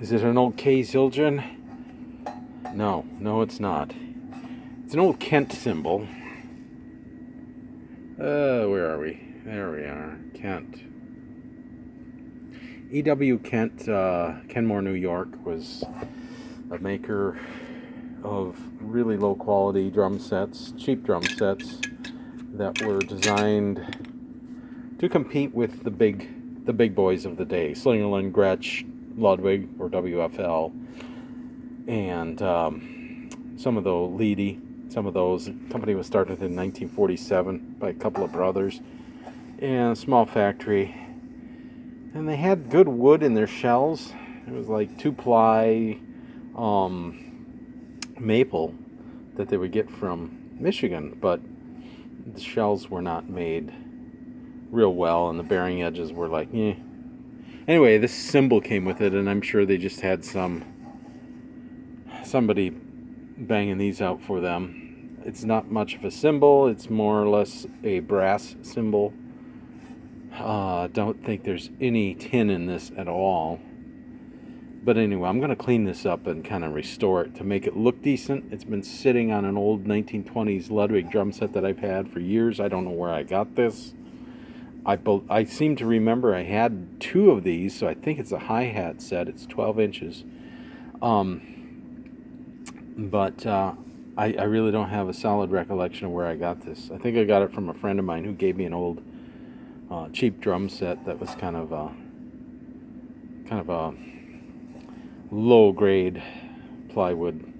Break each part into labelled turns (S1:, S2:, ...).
S1: Is it an old K Zildjian? No, it's not. It's an old Kent cymbal. Where are we? There we are. Kent. E.W. Kent, Kenmore, New York, was a maker of really low quality drum sets, cheap drum sets that were designed to compete with the big boys of the day, Slingerland, Gretsch, Ludwig, or WFL, and some of the Leedy. Some of those. The company was started in 1947 by a couple of brothers in a small factory, and they had good wood in their shells. It was like 2-ply maple that they would get from Michigan, but the shells were not made real well, and the bearing edges were like, eh. Anyway, this cymbal came with it, and I'm sure they just had somebody banging these out for them. It's not much of a cymbal. It's more or less a brass cymbal. Don't think there's any tin in this at all. But anyway, I'm going to clean this up and kind of restore it to make it look decent. It's been sitting on an old 1920s Ludwig drum set that I've had for years. I don't know where I got this. I seem to remember I had 2 of these, so I think it's a hi-hat set. It's 12 inches. But I really don't have a solid recollection of where I got this. I think I got it from a friend of mine who gave me an old cheap drum set that was kind of a low grade plywood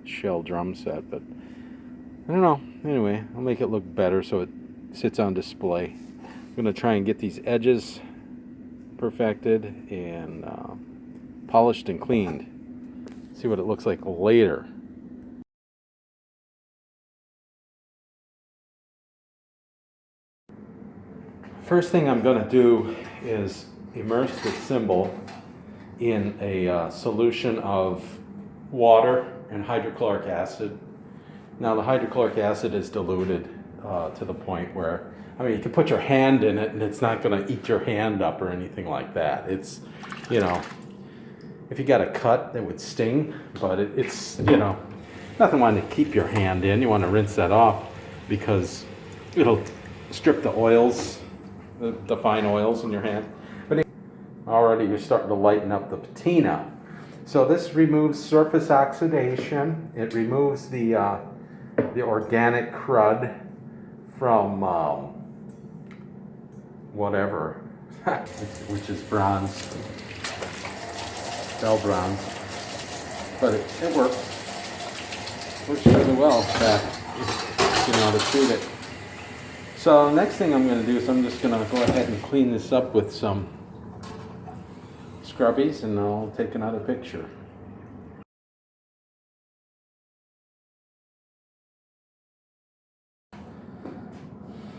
S1: shell drum set, but I don't know. Anyway, I'll make it look better so it sits on display. I'm going to try and get these edges perfected and polished and cleaned. See what it looks like later. First thing I'm going to do is immerse the cymbal in a solution of water and hydrochloric acid. Now the hydrochloric acid is diluted to the point where, I mean, you can put your hand in it and it's not going to eat your hand up or anything like that. It's, you know, if you got a cut that would sting, but it's, you know, nothing wanting to keep your hand in. You want to rinse that off because it'll strip the oils, the fine oils in your hand. But already you're starting to lighten up the patina. So this removes surface oxidation. It removes the organic crud from whatever, which is bronze, bell bronze. But it works. Works really well if you know how to treat it. So next thing I'm going to do is I'm just going to go ahead and clean this up with some scrubbies, and I'll take another picture.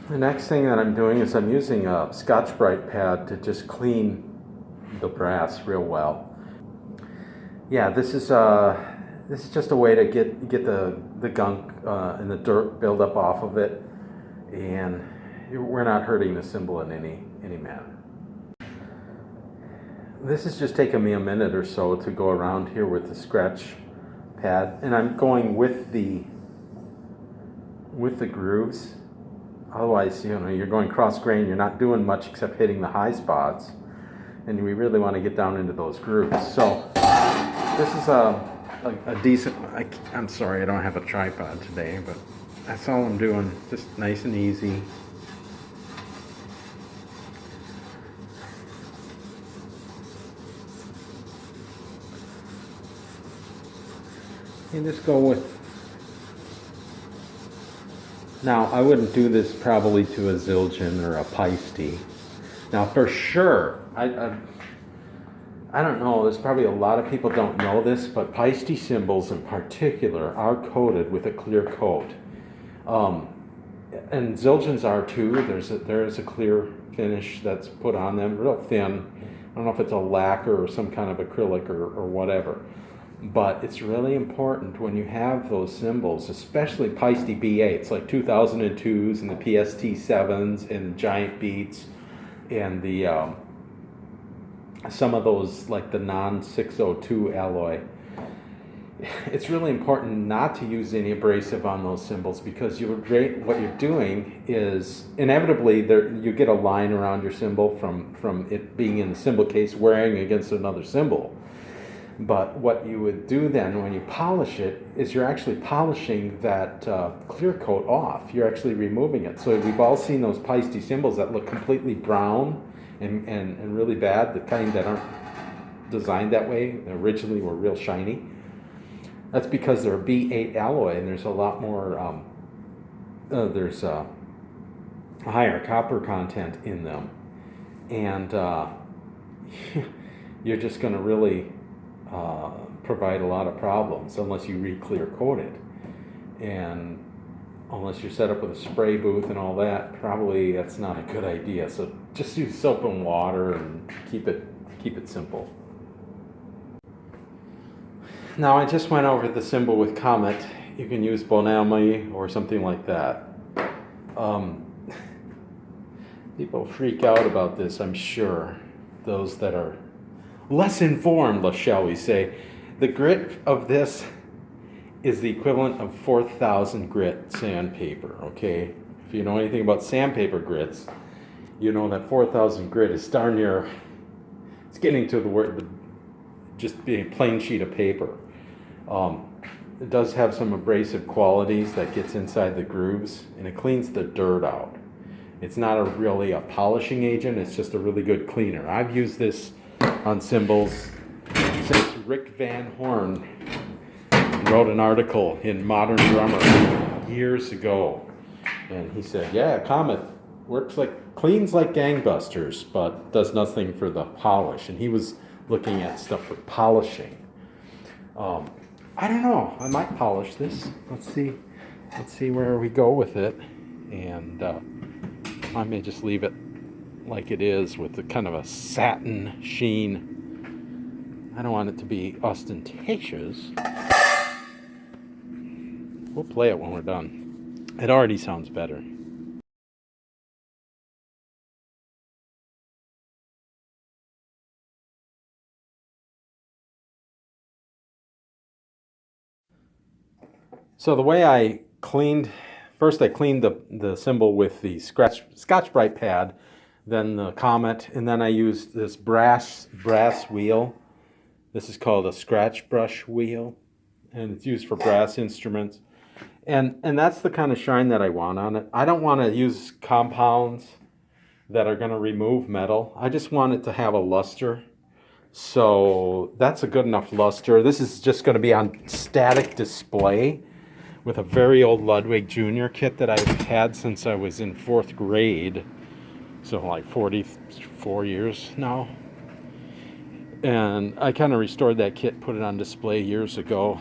S1: The next thing that I'm doing is I'm using a Scotch-Brite pad to just clean the brass real well. Yeah, this is just a way to get the gunk and the dirt buildup off of it, and we're not hurting the cymbal in any manner. This is just taking me a minute or so to go around here with the scratch pad, and I'm going with the grooves. Otherwise, you know, you're going cross grain, you're not doing much except hitting the high spots, and we really want to get down into those grooves. So this is a decent, I'm sorry I don't have a tripod today, but that's all I'm doing, just nice and easy. And just go with, now I wouldn't do this probably to a Zildjian or a Paiste. Now for sure, I don't know, there's probably a lot of people don't know this, but Paiste cymbals in particular are coated with a clear coat. And Zildjians are too. There is a clear finish that's put on them, real thin. I don't know if it's a lacquer or some kind of acrylic or whatever. But it's really important when you have those cymbals, especially Paiste B8s, like 2002s and the PST7s and Giant Beats and the some of those, like the non-602 alloy, it's really important not to use any abrasive on those cymbals, because what you're doing is inevitably you get a line around your cymbal from it being in the cymbal case wearing against another cymbal. But what you would do then when you polish it is you're actually polishing that clear coat off. You're actually removing it. So we've all seen those Paiste cymbals that look completely brown and really bad, the kind that aren't designed that way. They originally were real shiny. That's because they're a B8 alloy, and there's a lot more, there's a higher copper content in them. And you're just going to really provide a lot of problems unless you re-clear coat it. And unless you're set up with a spray booth and all that, probably that's not a good idea. So just use soap and water and keep it simple. Now I just went over the cymbal with Comet. You can use Bonami or something like that. People freak out about this, I'm sure. Those that are less informed, shall we say. The grit of this is the equivalent of 4,000 grit sandpaper, okay? If you know anything about sandpaper grits, you know that 4,000 grit is darn near, it's getting to the word, just being a plain sheet of paper. It does have some abrasive qualities that gets inside the grooves, and it cleans the dirt out. It's not really a polishing agent, it's just a really good cleaner. I've used this on cymbals since Rick Van Horn wrote an article in Modern Drummer years ago, and he said, yeah, Comet cleans like gangbusters, but does nothing for the polish. And he was looking at stuff for polishing. I don't know, I might polish this. Let's see where we go with it. And I may just leave it like it is with a kind of a satin sheen. I don't want it to be ostentatious. We'll play it when we're done. It already sounds better. So the way I cleaned the cymbal with the Scotch-Brite pad, then the Comet, and then I used this brass wheel. This is called a scratch brush wheel, and it's used for brass instruments. And that's the kind of shine that I want on it. I don't want to use compounds that are going to remove metal. I just want it to have a luster. So that's a good enough luster. This is just going to be on static display with a very old Ludwig Jr. kit that I've had since I was in 4th grade. So like 44 years now. And I kind of restored that kit, put it on display years ago.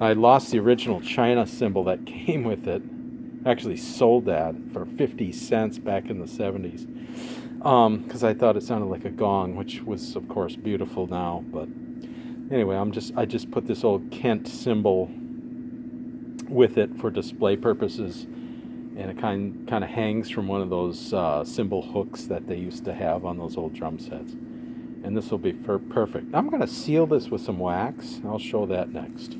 S1: I lost the original China cymbal that came with it. Actually sold that for 50 cents back in the 70s. Because I thought it sounded like a gong, which was of course beautiful now. But anyway, I just put this old Kent cymbal with it for display purposes, and it kind of hangs from one of those cymbal hooks that they used to have on those old drum sets. And this will be perfect. I'm going to seal this with some wax. I'll show that next.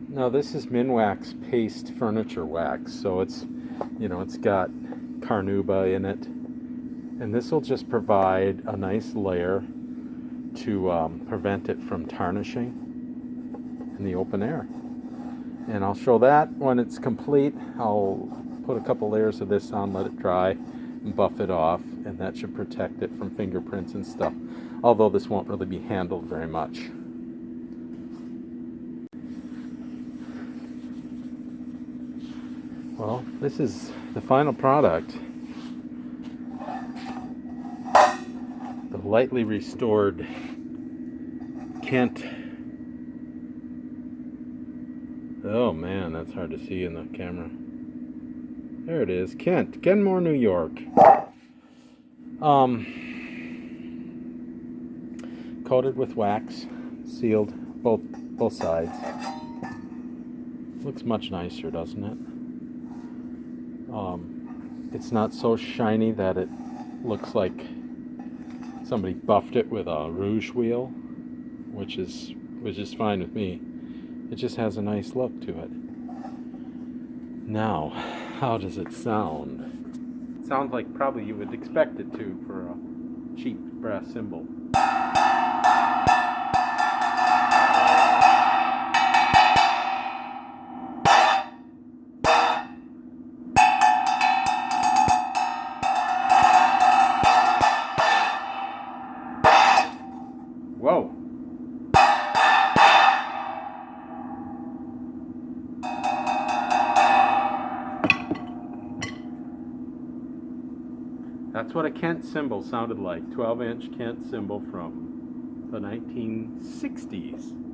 S1: Now this is Minwax paste furniture wax, so it's got carnauba in it, and this will just provide a nice layer to prevent it from tarnishing in the open air. And I'll show that when it's complete. I'll put a couple layers of this on, let it dry, and buff it off, and that should protect it from fingerprints and stuff, although this won't really be handled very much. Well, this is the final product. The lightly restored Kent. Oh man, that's hard to see in the camera. There it is, Kenmore, New York. Coated with wax, sealed both sides. Looks much nicer, doesn't it? It's not so shiny that it looks like Somebody buffed it with a rouge wheel, which is fine with me. It just has a nice look to it. Now, how does it sound? It sounds like probably you would expect it to for a cheap brass cymbal. Whoa! That's what a Kent cymbal sounded like. 12-inch Kent cymbal from the 1960s.